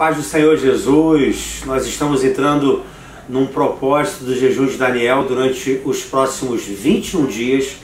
paz do Senhor Jesus. Nós estamos entrando num propósito do jejum de Daniel durante os próximos 21 dias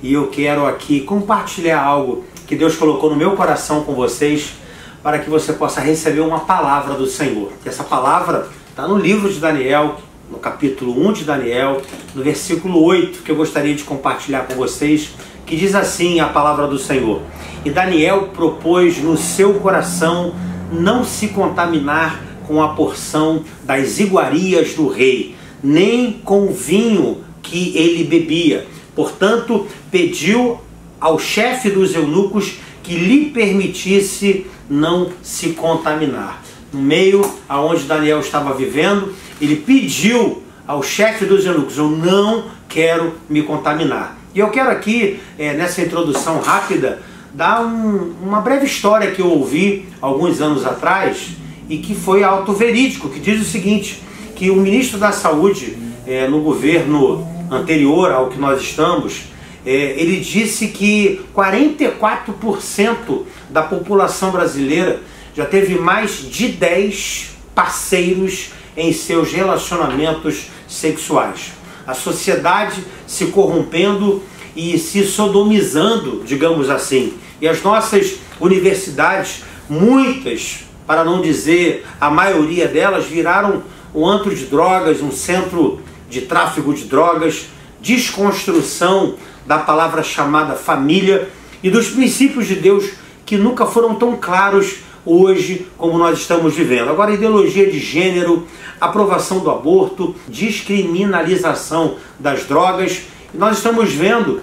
e eu quero aqui compartilhar algo que Deus colocou no meu coração com vocês para que você possa receber uma palavra do Senhor. E essa palavra está no livro de Daniel, no capítulo 1 de Daniel, no versículo 8, que eu gostaria de compartilhar com vocês, que diz assim a palavra do Senhor: E Daniel propôs no seu coração não se contaminar com a porção das iguarias do rei, nem com o vinho que ele bebia. Portanto, pediu ao chefe dos eunucos que lhe permitisse não se contaminar. No meio aonde Daniel estava vivendo, ele pediu ao chefe dos eunucos: eu não quero me contaminar. E eu quero aqui, nessa introdução rápida, dar uma breve história que eu ouvi alguns anos atrás e que foi auto-verídico, que diz o seguinte, que o ministro da Saúde, no governo anterior ao que nós estamos, ele disse que 44% da população brasileira já teve mais de 10 parceiros em seus relacionamentos sexuais. A sociedade se corrompendo e se sodomizando, digamos assim. E as nossas universidades, muitas, para não dizer a maioria delas, viraram um antro de drogas, um centro de tráfigo de drogas, desconstrução da palavra chamada família e dos princípios de Deus que nunca foram tão claros hoje como nós estamos vivendo. Agora, ideologia de gênero, aprovação do aborto, descriminalização das drogas. E nós estamos vendo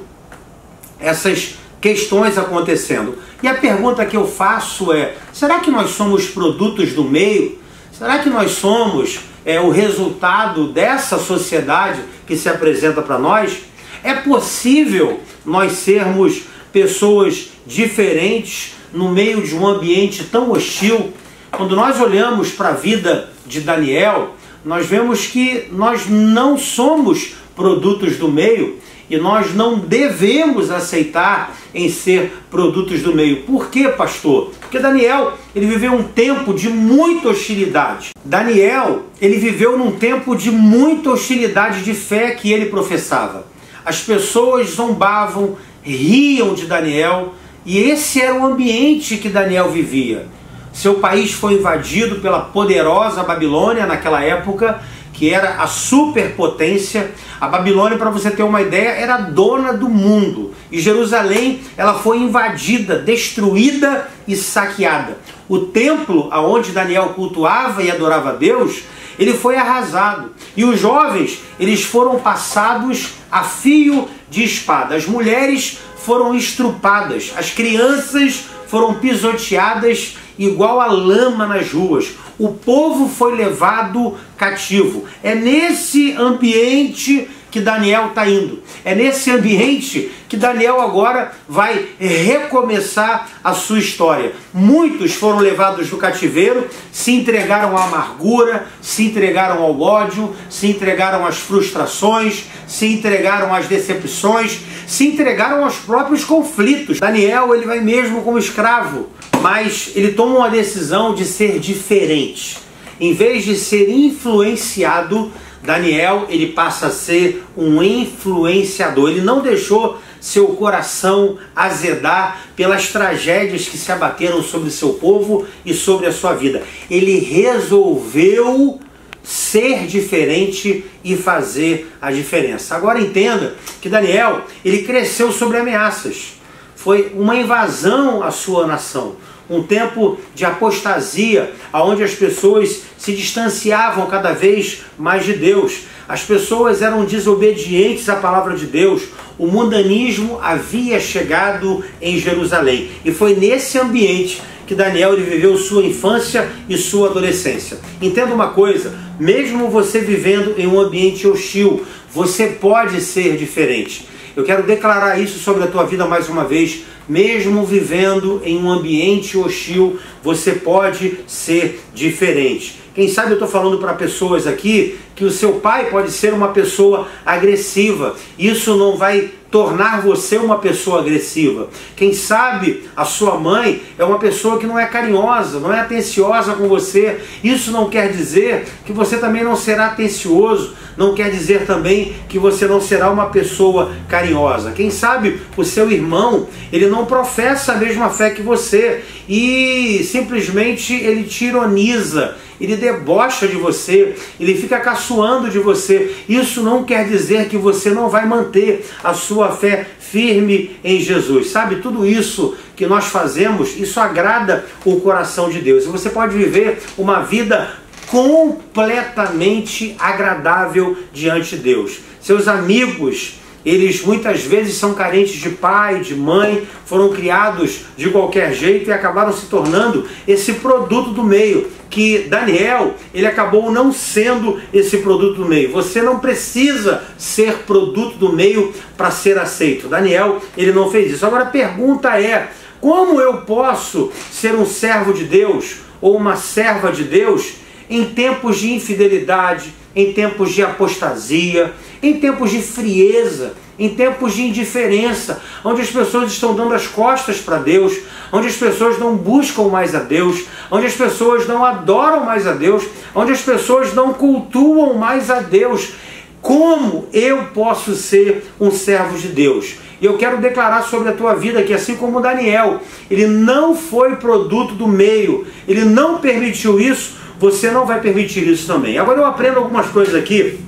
essas questões acontecendo. E a pergunta que eu faço é: será que nós somos produtos do meio? Será que nós somos o resultado dessa sociedade que se apresenta para nós? É possível nós sermos pessoas diferentes no meio de um ambiente tão hostil? Quando nós olhamos para a vida de Daniel, nós vemos que nós não somos produtos do meio e nós não devemos aceitar em ser produtos do meio. Por quê, pastor? Porque Daniel, ele viveu um tempo de muita hostilidade. Daniel, ele viveu num tempo de muita hostilidade de fé que ele professava. As pessoas zombavam, riam de Daniel, e esse era o ambiente que Daniel vivia. Seu país foi invadido pela poderosa Babilônia naquela época, que era a superpotência. A Babilônia, para você ter uma ideia, era a dona do mundo. E Jerusalém, ela foi invadida, destruída e saqueada. O templo aonde Daniel cultuava e adorava a Deus, ele foi arrasado. E os jovens, eles foram passados a fio de espada. As mulheres foram estrupadas. As crianças foram pisoteadas igual a lama nas ruas. O povo foi levado cativo. É nesse ambiente que Daniel está indo. É nesse ambiente que Daniel agora vai recomeçar a sua história. Muitos foram levados do cativeiro, se entregaram à amargura, se entregaram ao ódio, se entregaram às frustrações, se entregaram às decepções, se entregaram aos próprios conflitos. Daniel, ele vai mesmo como escravo, mas ele toma uma decisão de ser diferente. Em vez de ser influenciado, Daniel, ele passa a ser um influenciador. Ele não deixou seu coração azedar pelas tragédias que se abateram sobre seu povo e sobre a sua vida. Ele resolveu ser diferente e fazer a diferença. Agora entenda que Daniel, ele cresceu sobre ameaças. Foi uma invasão à sua nação. Um tempo de apostasia, onde as pessoas se distanciavam cada vez mais de Deus. As pessoas eram desobedientes à palavra de Deus. O mundanismo havia chegado em Jerusalém. E foi nesse ambiente que Daniel ele viveu sua infância e sua adolescência. Entenda uma coisa, mesmo você vivendo em um ambiente hostil, você pode ser diferente. Eu quero declarar isso sobre a tua vida mais uma vez. Mesmo vivendo em um ambiente hostil, você pode ser diferente. Quem sabe eu estou falando para pessoas aqui que o seu pai pode ser uma pessoa agressiva. Isso não vai tornar você uma pessoa agressiva. Quem sabe a sua mãe é uma pessoa que não é carinhosa, não é atenciosa com você. Isso não quer dizer que você também não será atencioso, não quer dizer também que você não será uma pessoa carinhosa. Quem sabe o seu irmão, ele não professa a mesma fé que você e simplesmente ele te ironiza, ele debocha de você, ele fica caçoando de você. Isso não quer dizer que você não vai manter a sua fé firme em Jesus. Sabe, tudo isso que nós fazemos, isso agrada o coração de Deus. E você pode viver uma vida completamente agradável diante de Deus. Seus amigos, eles muitas vezes são carentes de pai, de mãe, foram criados de qualquer jeito e acabaram se tornando esse produto do meio, que Daniel, ele acabou não sendo esse produto do meio. Você não precisa ser produto do meio para ser aceito. Daniel, ele não fez isso. Agora a pergunta é, como eu posso ser um servo de Deus ou uma serva de Deus em tempos de infidelidade, em tempos de apostasia, em tempos de frieza, em tempos de indiferença, onde as pessoas estão dando as costas para Deus, onde as pessoas não buscam mais a Deus, onde as pessoas não adoram mais a Deus, onde as pessoas não cultuam mais a Deus? Como eu posso ser um servo de Deus? E eu quero declarar sobre a tua vida que, assim como Daniel, ele não foi produto do meio, ele não permitiu isso, você não vai permitir isso também. Agora eu aprendo algumas coisas aqui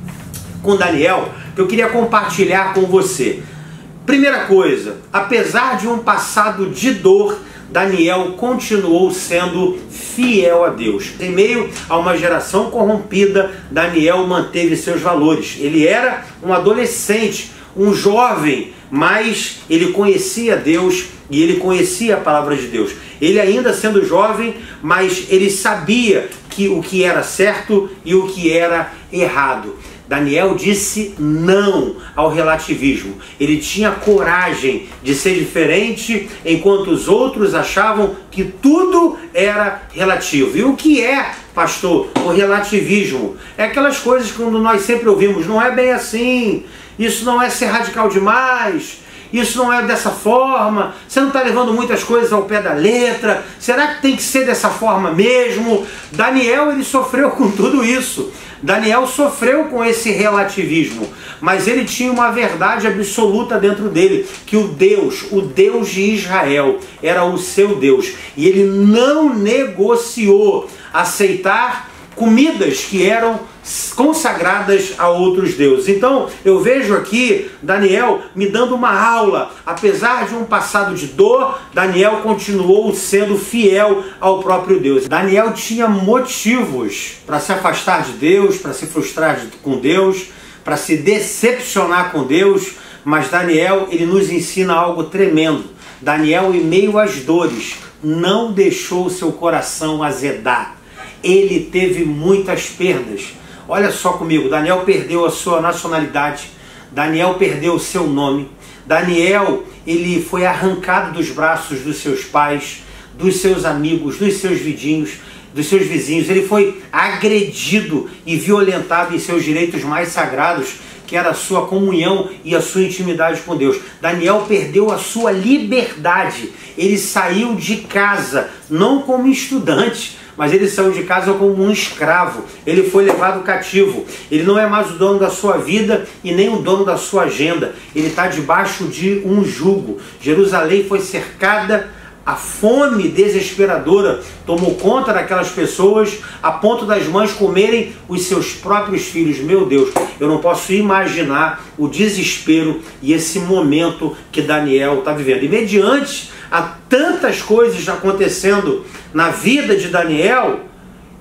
com Daniel que eu queria compartilhar com você. Primeira coisa, apesar de um passado de dor, Daniel continuou sendo fiel a Deus. Em meio a uma geração corrompida, Daniel manteve seus valores. Ele era um adolescente, um jovem, mas ele conhecia Deus e ele conhecia a palavra de Deus. Ele ainda sendo jovem, mas ele sabia que o que era certo e o que era errado. Daniel disse não ao relativismo. Ele tinha coragem de ser diferente, enquanto os outros achavam que tudo era relativo. E o que é, pastor, o relativismo? É aquelas coisas que nós sempre ouvimos, não é bem assim, isso não é ser radical demais, isso não é dessa forma, você não está levando muitas coisas ao pé da letra, será que tem que ser dessa forma mesmo? Daniel, ele sofreu com tudo isso. Daniel sofreu com esse relativismo, mas ele tinha uma verdade absoluta dentro dele, que o Deus de Israel, era o seu Deus, e ele não negociou aceitar comidas que eram consagradas a outros deuses. Então eu vejo aqui Daniel me dando uma aula. Apesar de um passado de dor, Daniel continuou sendo fiel ao próprio Deus. Daniel tinha motivos para se afastar de Deus, para se frustrar com Deus, para se decepcionar com Deus, mas Daniel, ele nos ensina algo tremendo. Daniel, em meio às dores, não deixou seu coração azedar. Ele teve muitas perdas. Olha só comigo, Daniel perdeu a sua nacionalidade, Daniel perdeu o seu nome, Daniel, ele foi arrancado dos braços dos seus pais, dos seus amigos, dos seus vizinhos, ele foi agredido e violentado em seus direitos mais sagrados, que era a sua comunhão e a sua intimidade com Deus. Daniel perdeu a sua liberdade, ele saiu de casa, não como estudante, mas ele saiu de casa como um escravo. Ele foi levado cativo. Ele não é mais o dono da sua vida e nem o dono da sua agenda. Ele está debaixo de um jugo. Jerusalém foi cercada, a fome desesperadora tomou conta daquelas pessoas, a ponto das mães comerem os seus próprios filhos. Meu Deus, eu não posso imaginar o desespero e esse momento que Daniel está vivendo. E mediante a tantas coisas acontecendo na vida de Daniel,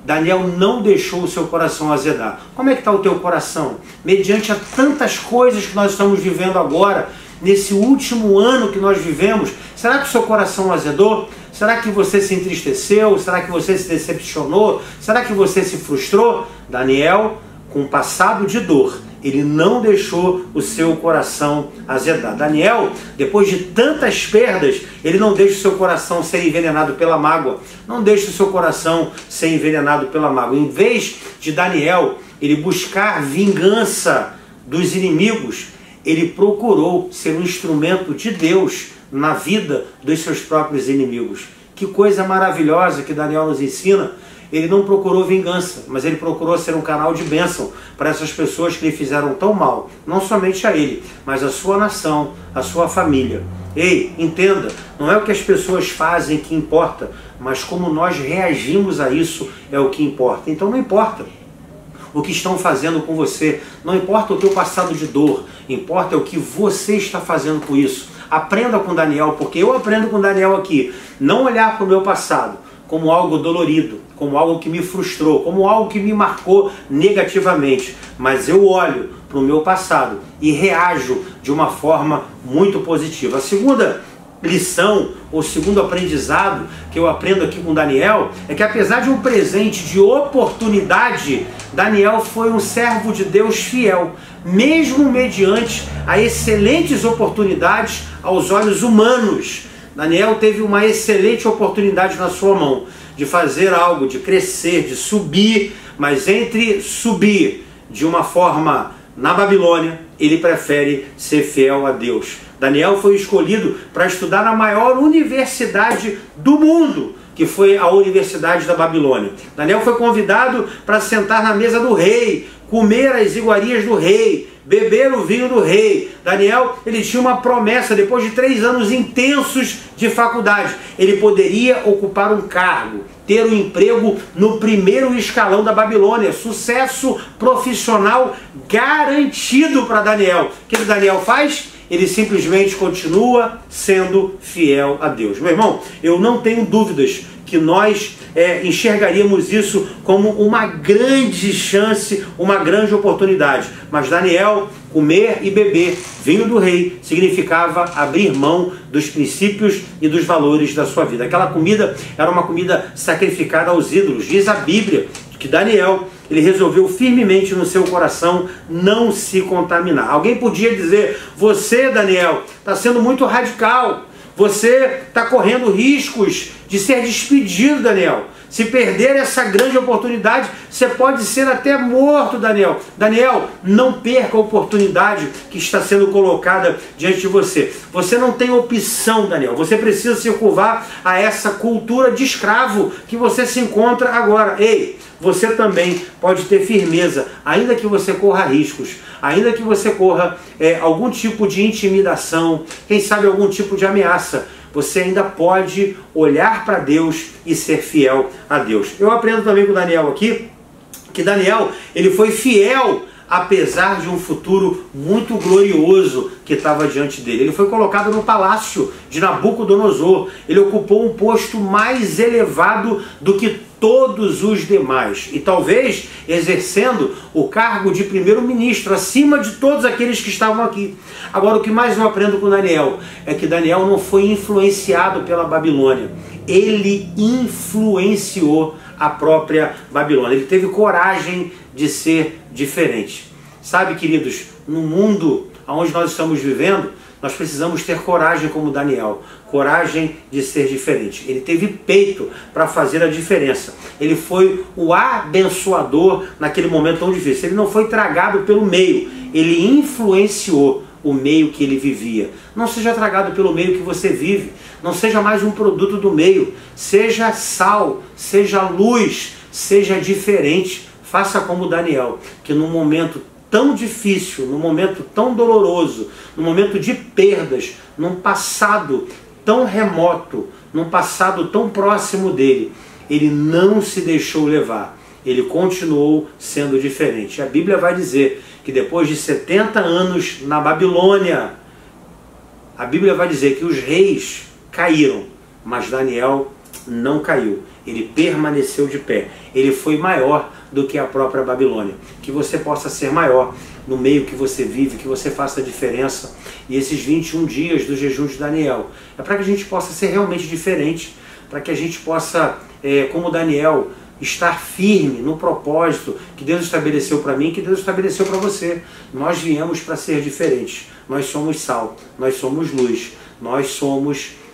Daniel não deixou o seu coração azedar. Como é que está o teu coração? Mediante a tantas coisas que nós estamos vivendo agora, nesse último ano que nós vivemos, será que o seu coração azedou? Será que você se entristeceu? Será que você se decepcionou? Será que você se frustrou? Daniel, com um passado de dor, ele não deixou o seu coração azedar. Daniel, depois de tantas perdas, ele não deixa o seu coração ser envenenado pela mágoa. Não deixa o seu coração ser envenenado pela mágoa. Em vez de Daniel, ele buscar vingança dos inimigos, ele procurou ser um instrumento de Deus na vida dos seus próprios inimigos. Que coisa maravilhosa que Daniel nos ensina. Ele não procurou vingança, mas ele procurou ser um canal de bênção para essas pessoas que lhe fizeram tão mal, não somente a ele, mas a sua nação, a sua família. Ei, entenda, não é o que as pessoas fazem que importa, mas como nós reagimos a isso é o que importa. Então não importa o que estão fazendo com você, não importa o teu passado de dor, importa o que você está fazendo com isso. Aprenda com Daniel, porque eu aprendo com Daniel aqui, não olhar para o meu passado como algo dolorido, como algo que me frustrou, como algo que me marcou negativamente, mas eu olho para o meu passado e reajo de uma forma muito positiva. A segunda lição, ou segundo aprendizado que eu aprendo aqui com Daniel, é que apesar de um presente de oportunidade, Daniel foi um servo de Deus fiel, mesmo mediante a excelentes oportunidades aos olhos humanos. Daniel teve uma excelente oportunidade na sua mão de fazer algo, de crescer, de subir, mas entre subir de uma forma na Babilônia, ele prefere ser fiel a Deus. Daniel foi escolhido para estudar na maior universidade do mundo, que foi a Universidade da Babilônia. Daniel foi convidado para sentar na mesa do rei, comer as iguarias do rei, beber o vinho do rei. Daniel, ele tinha uma promessa, depois de 3 anos intensos de faculdade, ele poderia ocupar um cargo, ter um emprego no primeiro escalão da Babilônia, sucesso profissional garantido para Daniel. O que Daniel faz? Ele simplesmente continua sendo fiel a Deus. Meu irmão, eu não tenho dúvidas que nós enxergaríamos isso como uma grande chance, uma grande oportunidade. Mas Daniel, comer e beber vinho do rei significava abrir mão dos princípios e dos valores da sua vida. Aquela comida era uma comida sacrificada aos ídolos. Diz a Bíblia que Daniel, ele resolveu firmemente no seu coração não se contaminar. Alguém podia dizer: você, Daniel, está sendo muito radical. Você está correndo riscos de ser despedido, Daniel. Se perder essa grande oportunidade, você pode ser até morto, Daniel. Daniel, não perca a oportunidade que está sendo colocada diante de você. Você não tem opção, Daniel. Você precisa se curvar a essa cultura de escravo que você se encontra agora. Ei, você também pode ter firmeza, ainda que você corra riscos, ainda que você corra algum tipo de intimidação, quem sabe algum tipo de ameaça. Você ainda pode olhar para Deus e ser fiel a Deus. Eu aprendo também com Daniel aqui, que Daniel, ele foi fiel apesar de um futuro muito glorioso que estava diante dele. Ele foi colocado no palácio de Nabucodonosor. Ele ocupou um posto mais elevado do que todos os demais. E talvez exercendo o cargo de primeiro-ministro, acima de todos aqueles que estavam aqui. Agora, o que mais eu aprendo com Daniel é que Daniel não foi influenciado pela Babilônia. Ele influenciou a própria Babilônia. Ele teve coragem de ser diferente. Sabe, queridos, no mundo onde nós estamos vivendo, nós precisamos ter coragem como Daniel, coragem de ser diferente. Ele teve peito para fazer a diferença. Ele foi o abençoador naquele momento tão difícil. Ele não foi tragado pelo meio, ele influenciou o meio que ele vivia. Não seja tragado pelo meio que você vive. Não seja mais um produto do meio. Seja sal, seja luz, seja diferente. Faça como Daniel, que num momento tão difícil, num momento tão doloroso, num momento de perdas, num passado tão remoto, num passado tão próximo dele, ele não se deixou levar. Ele continuou sendo diferente. A Bíblia vai dizer que depois de 70 anos na Babilônia, a Bíblia vai dizer que os reis caíram, mas Daniel não caiu. Ele permaneceu de pé. Ele foi maior do que a própria Babilônia. Que você possa ser maior no meio que você vive, que você faça a diferença. E esses 21 dias do jejum de Daniel é para que a gente possa ser realmente diferente, para que a gente possa, como Daniel, estar firme no propósito que Deus estabeleceu para mim, que Deus estabeleceu para você. Nós viemos para ser diferentes. Nós somos sal, nós somos luz,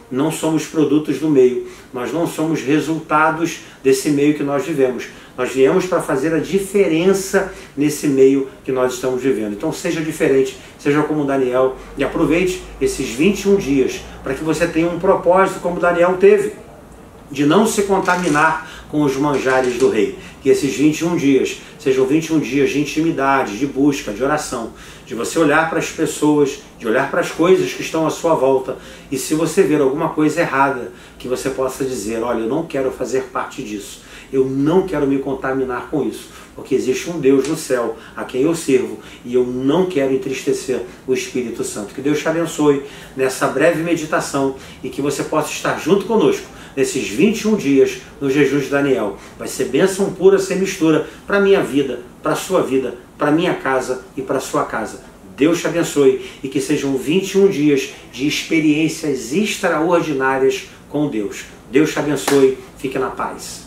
não somos produtos do meio, nós não somos resultados desse meio que nós vivemos. Nós viemos para fazer a diferença nesse meio que nós estamos vivendo. Então seja diferente, seja como Daniel e aproveite esses 21 dias para que você tenha um propósito como Daniel teve, de não se contaminar com os manjares do rei. Que esses 21 dias sejam 21 dias de intimidade, de busca, de oração, de você olhar para as pessoas, de olhar para as coisas que estão à sua volta, e se você ver alguma coisa errada, que você possa dizer, olha, eu não quero fazer parte disso, eu não quero me contaminar com isso, porque existe um Deus no céu a quem eu sirvo e eu não quero entristecer o Espírito Santo. Que Deus te abençoe nessa breve meditação e que você possa estar junto conosco nesses 21 dias no jejum de Daniel. Vai ser bênção pura sem mistura para a minha vida, para a sua vida, para a minha casa e para a sua casa. Deus te abençoe e que sejam 21 dias de experiências extraordinárias com Deus. Deus te abençoe, fique na paz.